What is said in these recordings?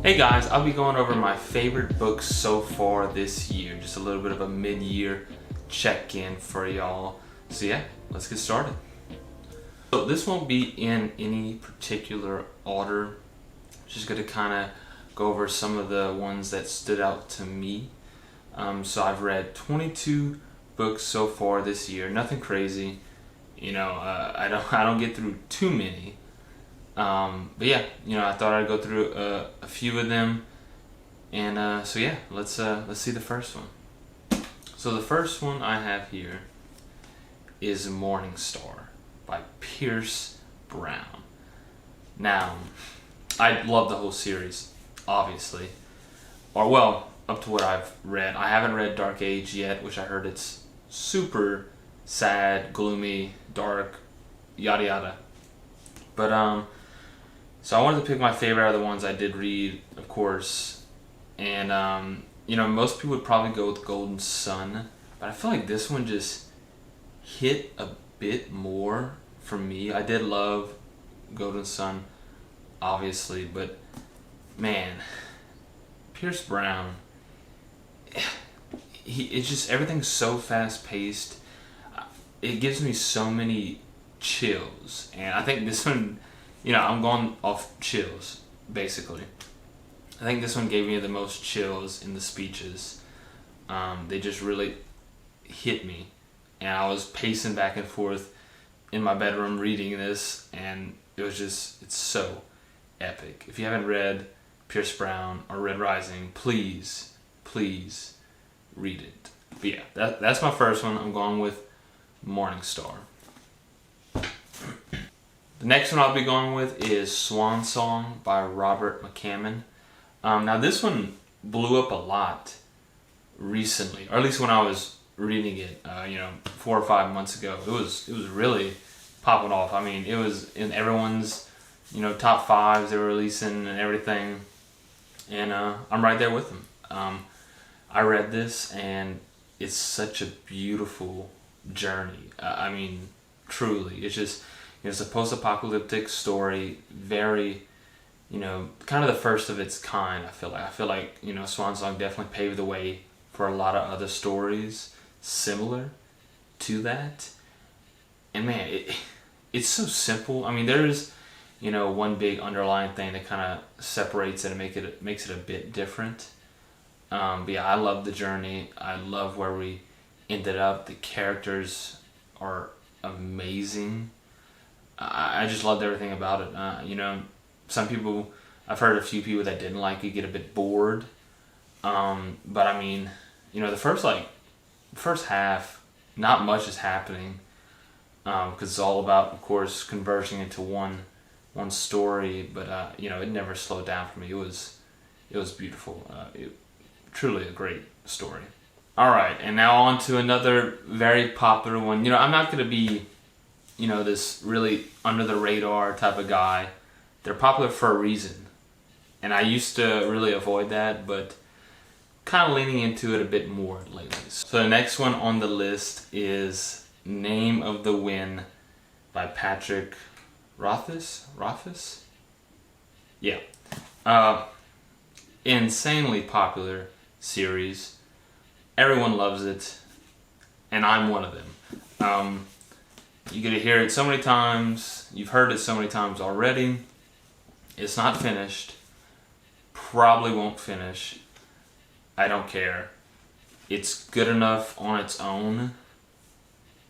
Hey guys, I'll be going over my favorite books so far this year. Just a little bit of a mid-year check-in for y'all. So yeah, let's get started. So this won't be in any particular order. Just gonna kind of go over some of the ones that stood out to me. So I've read 22 books so far this year. Nothing crazy. I don't get through too many. But yeah, I thought I'd go through a few of them, and so yeah, let's see the first one. So the first one I have here is Morning Star by Pierce Brown. Now, I love the whole series, obviously, or well, up to what I've read. I haven't read Dark Age yet, which I heard it's super sad, gloomy, dark, yada yada. But so I wanted to pick my favorite out of the ones I did read, of course. And, most people would probably go with Golden Sun. But I feel like this one just hit a bit more for me. I did love Golden Sun, obviously. But, man, Pierce Brown, it's just, everything's so fast-paced. It gives me so many chills. And I think this one... I'm going off chills, basically. I think this one gave me the most chills in the speeches. They just really hit me. And I was pacing back and forth in my bedroom reading this, and it's so epic. If you haven't read Pierce Brown or Red Rising, please read it. But yeah, that's my first one. I'm going with Morning Star. The next one I'll be going with is Swan Song by Robert McCammon. Now this one blew up a lot recently, or at least when I was reading it, 4 or 5 months ago. It was really popping off. I mean, it was in everyone's, top fives they were releasing and everything, and I'm right there with them. I read this and it's such a beautiful journey. Truly, it's just. It's a post-apocalyptic story, very, kind of the first of its kind, I feel like, Swan Song definitely paved the way for a lot of other stories similar to that. And man, it's so simple. I mean, there's, one big underlying thing that kind of separates it and makes it a bit different. But yeah, I love the journey. I love where we ended up. The characters are amazing. I just loved everything about it. Some people, I've heard a few people that didn't like it get a bit bored. But I mean, the first half, not much is happening. Because it's all about, of course, converging into one story. But, it never slowed down for me. It was beautiful. Truly a great story. All right, and now on to another very popular one. I'm not going to be... this really under the radar type of guy. They're popular for a reason. And I used to really avoid that, but kind of leaning into it a bit more lately. So the next one on the list is Name of the Wind by Patrick Rothfuss? Yeah. Insanely popular series. Everyone loves it. And I'm one of them. You get to hear it so many times. You've heard it so many times already. It's not finished. Probably won't finish. I don't care. It's good enough on its own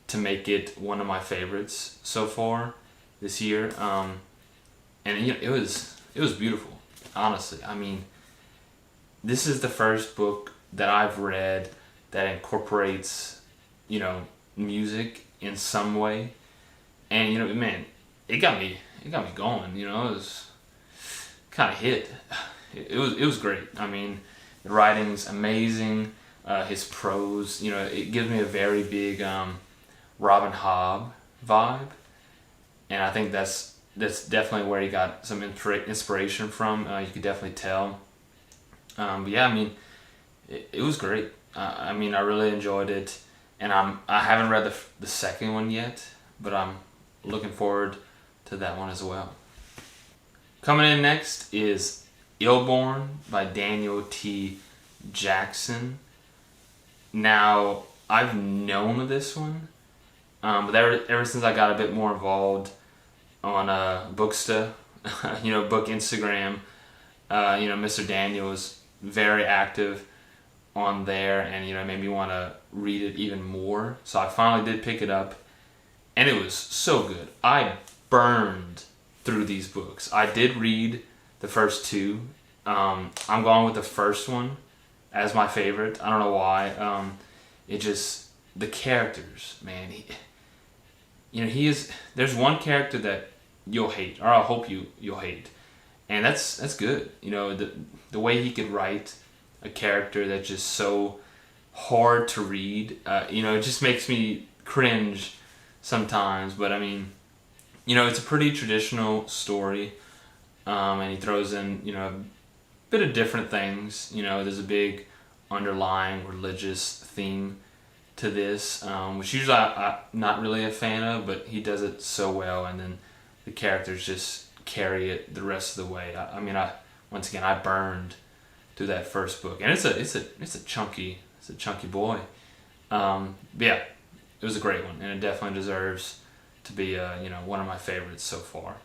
to make it one of my favorites so far this year. And it was beautiful, honestly. I mean, this is the first book that I've read that incorporates, music in some way, and man, it got me going. It was kind of hit. It was great. I mean, the writing's amazing. His prose, it gives me a very big Robin Hobb vibe, and I think that's definitely where he got some inspiration from. You could definitely tell. But yeah, I mean, it was great. I really enjoyed it. And I haven't read the second one yet, but I'm looking forward to that one as well. Coming in next is Illborn by Daniel T. Jackson. Now, I've known of this one, but ever since I got a bit more involved on Booksta, book Instagram, Mr. Daniel was very active on there, and it made me want to read it even more. So I finally did pick it up, and it was so good. I burned through these books. I did read the first two. I'm going with the first one as my favorite. I don't know why. The characters, man. There's one character that you'll hate, or I hope you'll hate, and that's good. The way he could write a character that's just so hard to read. It just makes me cringe sometimes. But it's a pretty traditional story, and he throws in a bit of different things. There's a big underlying religious theme to this, which usually I'm not really a fan of, but he does it so well, and then the characters just carry it the rest of the way. I burned through that first book, and it's a chunky boy. It was a great one, and it definitely deserves to be one of my favorites so far.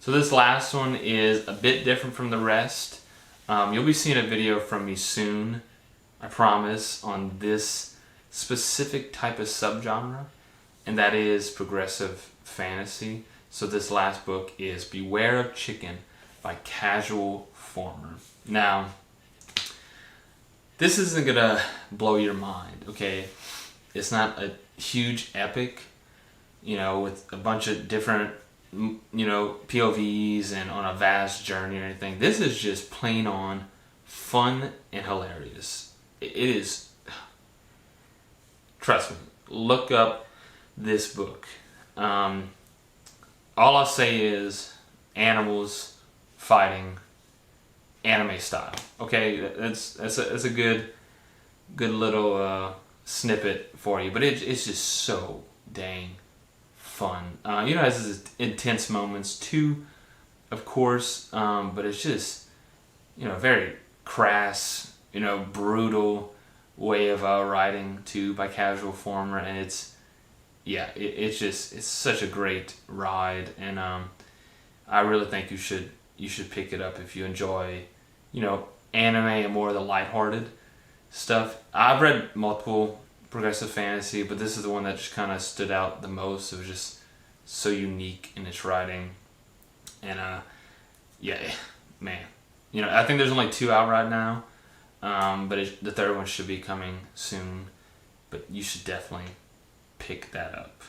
So this last one is a bit different from the rest. You'll be seeing a video from me soon, I promise, on this specific type of subgenre, and that is progressive fantasy. So this last book is Beware of Chicken by Casual Former. Now, this isn't gonna blow your mind, okay? It's not a huge epic, with a bunch of different, POVs and on a vast journey or anything. This is just plain on fun and hilarious. It is. Trust me, look up this book. All I'll say is animals fighting anime style. Okay, that's a good little snippet for you, but it's just so dang fun. It has its intense moments too, of course, but it's just very crass, brutal way of writing too by Casual Former, and it's such a great ride, and I really think you should pick it up if you enjoy anime and more of the lighthearted stuff. I've read multiple progressive fantasy, but this is the one that just kind of stood out the most. It was just so unique in its writing, and man, I think there's only 2 out right now. But the third one should be coming soon. But you should definitely pick that up.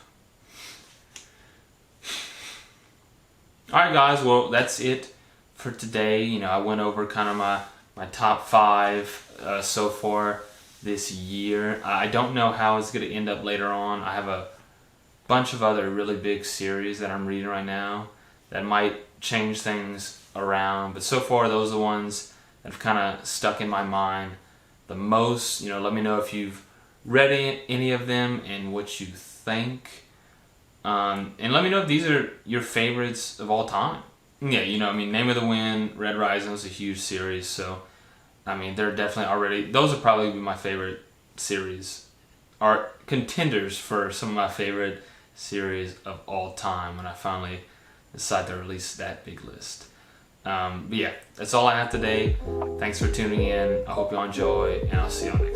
Alright guys, well that's it for today. I went over kind of my top 5 so far this year. I don't know how it's going to end up later on. I have a bunch of other really big series that I'm reading right now that might change things around. But so far those are the ones that have kind of stuck in my mind the most. Let me know if you've read any of them and what you think. And let me know if these are your favorites of all time. Yeah, Name of the Wind, Red Rising was a huge series, so they're definitely already, those would probably be my favorite series, are contenders for some of my favorite series of all time when I finally decide to release that big list. But yeah, that's all I have today. Thanks for tuning in. I hope you all enjoy, and I'll see you on next.